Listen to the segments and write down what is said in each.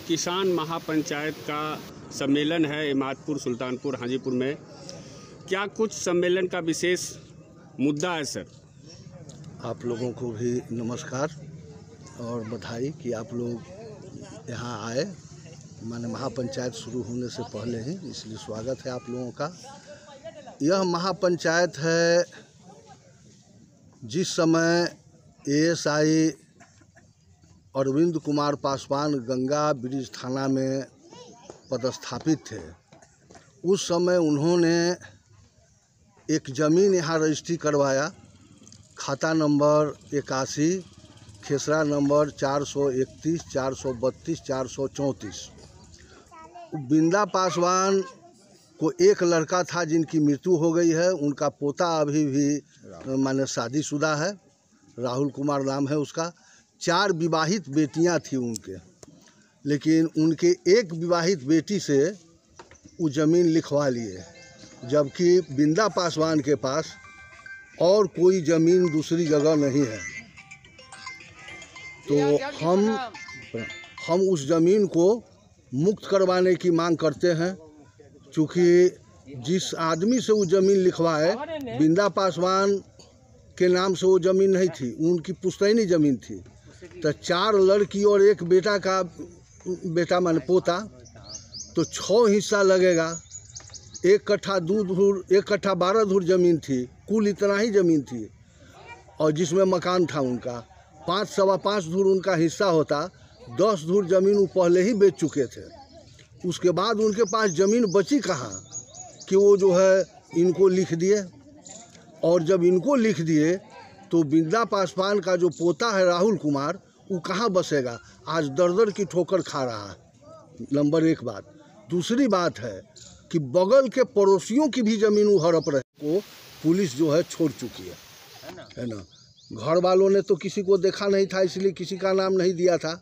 किसान महापंचायत का सम्मेलन है इमादपुर, सुल्तानपुर, हाजीपुर में। क्या कुछ सम्मेलन का विशेष मुद्दा है सर? आप लोगों को भी नमस्कार और बधाई कि आप लोग यहाँ आए। माने महापंचायत शुरू होने से पहले ही, इसलिए स्वागत है आप लोगों का। यह महापंचायत है जिस समय एएसआई अरविंद कुमार पासवान गंगा ब्रिज थाना में पदस्थापित थे, उस समय उन्होंने एक ज़मीन यहाँ रजिस्ट्री करवाया। खाता नंबर 81, खेसरा नंबर 431, 432, 434। बिंदा पासवान को एक लड़का था जिनकी मृत्यु हो गई है। उनका पोता अभी भी माने शादीशुदा है, राहुल कुमार नाम है उसका। 4 विवाहित बेटियां थी उनके, लेकिन उनके एक विवाहित बेटी से वो ज़मीन लिखवा लिए, जबकि बिंदा पासवान के पास और कोई ज़मीन दूसरी जगह नहीं है। तो हम उस ज़मीन को मुक्त करवाने की मांग करते हैं, क्योंकि जिस आदमी से वो ज़मीन लिखवाए, बिंदा पासवान के नाम से वो ज़मीन नहीं थी, उनकी पुश्तैनी ज़मीन थी। तो 4 लड़की और एक बेटा माने पोता, तो 6 हिस्सा लगेगा। 1 कट्ठा 2 धूर, 1 कट्ठा 12 धूर ज़मीन थी, कुल इतना ही ज़मीन थी। और जिसमें मकान था उनका 5 सवा 5 धूर उनका हिस्सा होता। 10 धूर ज़मीन वो पहले ही बेच चुके थे। उसके बाद उनके पास ज़मीन बची कहाँ कि वो जो है इनको लिख दिए। और जब इनको लिख दिए तो बिंदा पासवान का जो पोता है राहुल कुमार, वो कहाँ बसेगा? आज दर की ठोकर खा रहा है, नंबर 1 बात। दूसरी बात है कि बगल के पड़ोसियों की भी ज़मीन वो हड़प रहे को पुलिस जो है छोड़ चुकी है ना। घर वालों ने तो किसी को देखा नहीं था, इसलिए किसी का नाम नहीं दिया था,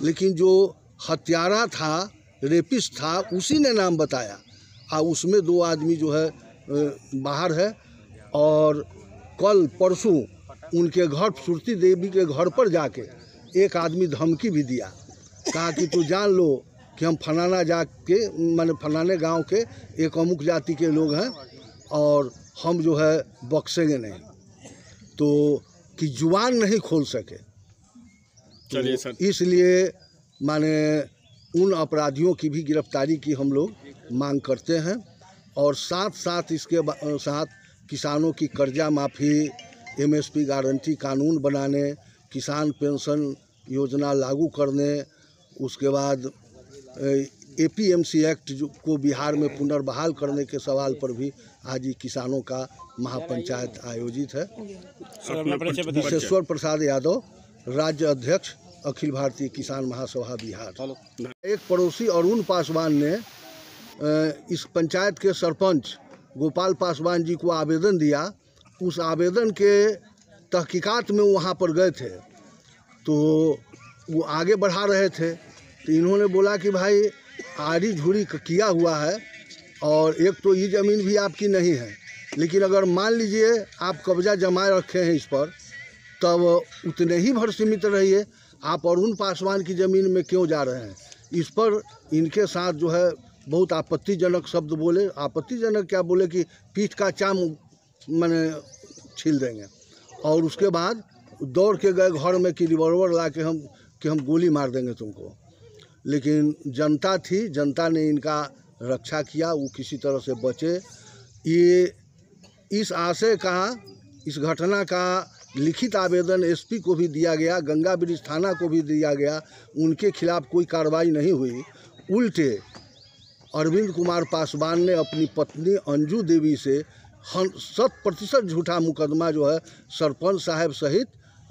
लेकिन जो हत्यारा था, रेपिस्ट था, उसी ने नाम बताया। उसमें 2 आदमी जो है बाहर है। और कल परसों उनके घर सुरती देवी के घर पर जाके एक आदमी धमकी भी दिया, कहा कि तू जान लो कि हम फलाना जाके माने फलाने गांव के एक अमुक जाति के लोग हैं और हम जो है बख्शेंगे नहीं। तो कि जुबान नहीं खोल सके। चलिए सर, इसलिए माने उन अपराधियों की भी गिरफ्तारी की हम लोग मांग करते हैं। और साथ साथ इसके साथ किसानों की कर्जा माफ़ी, MSP गारंटी कानून बनाने, किसान पेंशन योजना लागू करने, उसके बाद APMC एक्ट को बिहार में पुनर्बहाल करने के सवाल पर भी आज ही किसानों का महापंचायत आयोजित है। विशेश्वर प्रसाद यादव, राज्य अध्यक्ष, अखिल भारतीय किसान महासभा बिहार। एक पड़ोसी अरुण पासवान ने इस पंचायत के सरपंच गोपाल पासवान जी को आवेदन दिया। उस आवेदन के तहकीकात में वहाँ पर गए थे, तो वो आगे बढ़ा रहे थे। तो इन्होंने बोला कि भाई आड़ी झूड़ी किया हुआ है और एक तो ये ज़मीन भी आपकी नहीं है, लेकिन अगर मान लीजिए आप कब्जा जमाए रखे हैं इस पर, तब उतने ही भर सीमित रहिए। आप अरुण पासवान की ज़मीन में क्यों जा रहे हैं? इस पर इनके साथ जो है बहुत आपत्तिजनक शब्द बोले। आपत्तिजनक क्या बोले कि पीठ का चाम मैंने छील देंगे। और उसके बाद दौड़ के गए घर में कि रिवॉल्वर ला के हम गोली मार देंगे तुमको। लेकिन जनता थी, जनता ने इनका रक्षा किया, वो किसी तरह से बचे। ये इस आशय का, इस घटना का लिखित आवेदन SP को भी दिया गया, गंगा ब्रिज थाना को भी दिया गया। उनके खिलाफ कोई कार्रवाई नहीं हुई। उल्टे अरविंद कुमार पासवान ने अपनी पत्नी अंजू देवी से 100% झूठा मुकदमा जो है सरपंच साहब सहित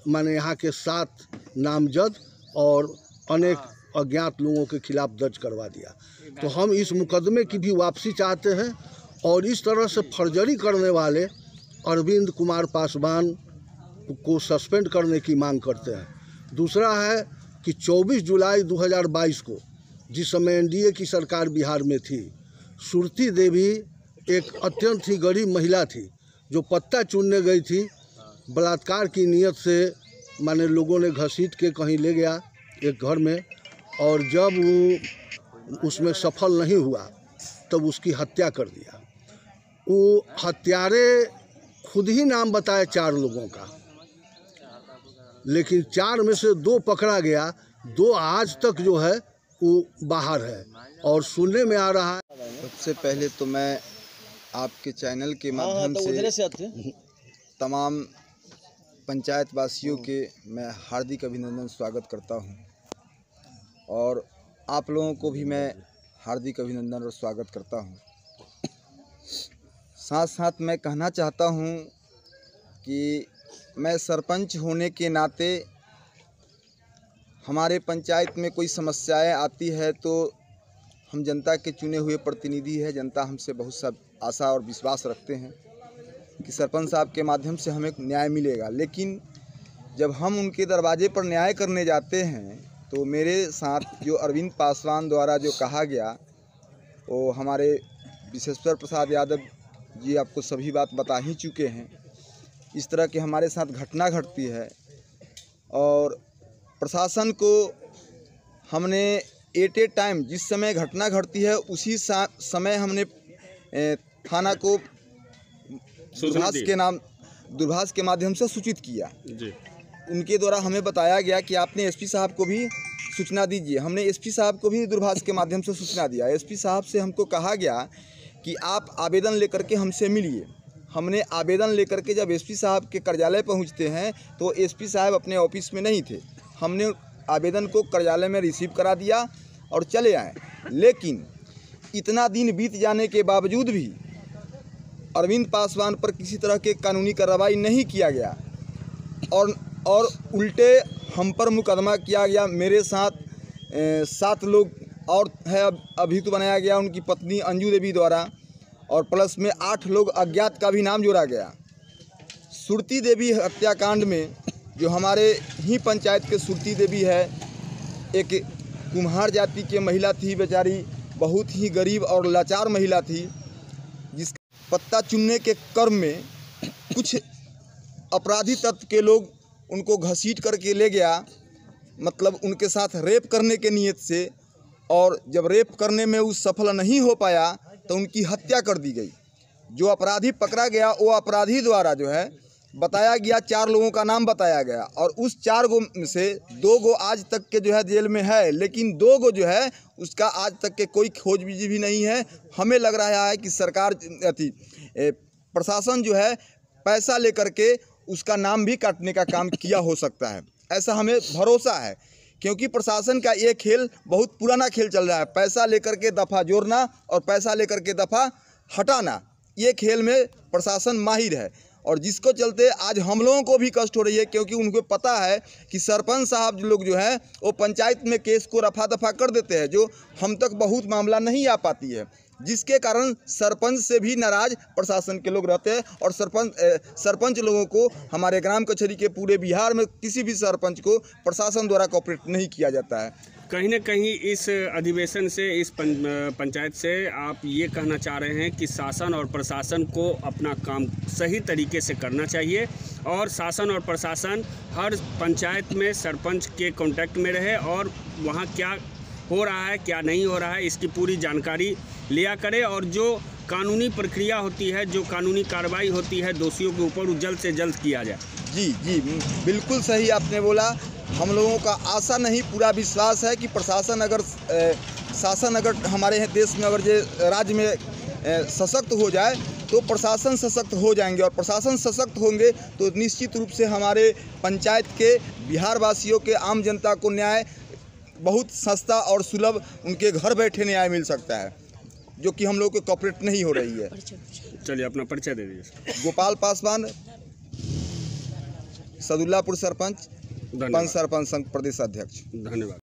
माने यहाँ के 7 नामजद और अनेक अज्ञात लोगों के खिलाफ दर्ज करवा दिया। तो हम इस मुकदमे की भी वापसी चाहते हैं और इस तरह से फर्जरी करने वाले अरविंद कुमार पासवान को सस्पेंड करने की मांग करते हैं। दूसरा है कि 24 जुलाई 2022 को, जिस समय NDA की सरकार बिहार में थी, सुरती देवी एक अत्यंत ही गरीब महिला थी जो पत्ता चुनने गई थी। बलात्कार की नीयत से माने लोगों ने घसीट के कहीं ले गया एक घर में और जब वो उसमें सफल नहीं हुआ तब उसकी हत्या कर दिया। वो हत्यारे खुद ही नाम बताए 4 लोगों का, लेकिन 4 में से 2 पकड़ा गया, 2 आज तक जो है वो बाहर है। और सुनने में आ रहा है, सबसे पहले तो मैं आपके चैनल के माध्यम से तमाम पंचायत वासियों के मैं हार्दिक अभिनंदन स्वागत करता हूं, और आप लोगों को भी मैं हार्दिक अभिनंदन और स्वागत करता हूं। साथ साथ मैं कहना चाहता हूं कि मैं सरपंच होने के नाते हमारे पंचायत में कोई समस्याएं आती है तो हम जनता के चुने हुए प्रतिनिधि हैं। जनता हमसे बहुत सब आशा और विश्वास रखते हैं कि सरपंच साहब के माध्यम से हमें न्याय मिलेगा, लेकिन जब हम उनके दरवाजे पर न्याय करने जाते हैं तो मेरे साथ जो अरविंद पासवान द्वारा जो कहा गया, वो हमारे विशेश्वर प्रसाद यादव जी आपको सभी बात बता ही चुके हैं। इस तरह की हमारे साथ घटना घटती है और प्रशासन को हमने एट ए टाइम जिस समय घटना घटती है उसी समय हमने थाना को दूरभाष के माध्यम से सूचित किया जी। उनके द्वारा हमें बताया गया कि आपने एसपी साहब को भी सूचना दीजिए। हमने एसपी साहब को भी दूरभाष के माध्यम से सूचना दिया। एसपी साहब से हमको कहा गया कि आप आवेदन लेकर के हमसे मिलिए। हमने आवेदन लेकर के जब एसपी साहब के कार्यालय पहुंचते हैं तो एसपी साहब अपने ऑफिस में नहीं थे। हमने आवेदन को कार्यालय में रिसीव करा दिया और चले आए, लेकिन इतना दिन बीत जाने के बावजूद भी अरविंद पासवान पर किसी तरह के कानूनी कार्रवाई नहीं किया गया और उल्टे हम पर मुकदमा किया गया। मेरे साथ 7 लोग और है अभी तो बनाया गया उनकी पत्नी अंजू देवी द्वारा, और प्लस में 8 लोग अज्ञात का भी नाम जोड़ा गया। सुरती देवी हत्याकांड में जो हमारे ही पंचायत के सुरती देवी है, एक कुम्हार जाति की महिला थी, बेचारी बहुत ही गरीब और लाचार महिला थी, जिसका पत्ता चुनने के क्रम में कुछ अपराधी तत्व के लोग उनको घसीट करके ले गया, मतलब उनके साथ रेप करने के नियत से, और जब रेप करने में वो सफल नहीं हो पाया तो उनकी हत्या कर दी गई। जो अपराधी पकड़ा गया वो अपराधी द्वारा जो है बताया गया 4 लोगों का नाम बताया गया, और उस 4 गो में से 2 गो आज तक के जो है जेल में है, लेकिन 2 गो जो है उसका आज तक के कोई खोजबीन भी नहीं है। हमें लग रहा है कि सरकार प्रशासन जो है पैसा लेकर के उसका नाम भी काटने का काम किया हो सकता है, ऐसा हमें भरोसा है, क्योंकि प्रशासन का ये खेल बहुत पुराना खेल चल रहा है। पैसा लेकर के दफ़ा जोड़ना और पैसा लेकर के दफ़ा हटाना, ये खेल में प्रशासन माहिर है, और जिसको चलते आज हम लोगों को भी कष्ट हो रही है, क्योंकि उनको पता है कि सरपंच साहब लोग जो है वो पंचायत में केस को रफा दफा कर देते हैं, जो हम तक बहुत मामला नहीं आ पाती है, जिसके कारण सरपंच से भी नाराज प्रशासन के लोग रहते हैं। और सरपंच लोगों को हमारे ग्राम कचहरी के पूरे बिहार में किसी भी सरपंच को प्रशासन द्वारा कोऑपरेट नहीं किया जाता है। कहीं ना कहीं इस अधिवेशन से, इस पंचायत से आप ये कहना चाह रहे हैं कि शासन और प्रशासन को अपना काम सही तरीके से करना चाहिए, और शासन और प्रशासन हर पंचायत में सरपंच के कांटेक्ट में रहे और वहाँ क्या हो रहा है क्या नहीं हो रहा है इसकी पूरी जानकारी लिया करे, और जो कानूनी प्रक्रिया होती है, जो कानूनी कार्रवाई होती है दोषियों के ऊपर, वो जल्द से जल्द किया जाए। जी जी, बिल्कुल सही आपने बोला। हम लोगों का आशा नहीं पूरा विश्वास है कि प्रशासन अगर शासन अगर हमारे देश में अगर ये राज्य में सशक्त हो जाए तो प्रशासन सशक्त हो जाएंगे, और प्रशासन सशक्त होंगे तो निश्चित रूप से हमारे पंचायत के बिहार वासियों के आम जनता को न्याय बहुत सस्ता और सुलभ उनके घर बैठे न्याय मिल सकता है, जो कि हम लोग को कॉपरेट नहीं हो रही है। चलिए अपना परिचय दे दीजिए। गोपाल पासवान, सदुल्लापुर सरपंच, पंच सरपंच संघ प्रदेश अध्यक्ष। धन्यवाद।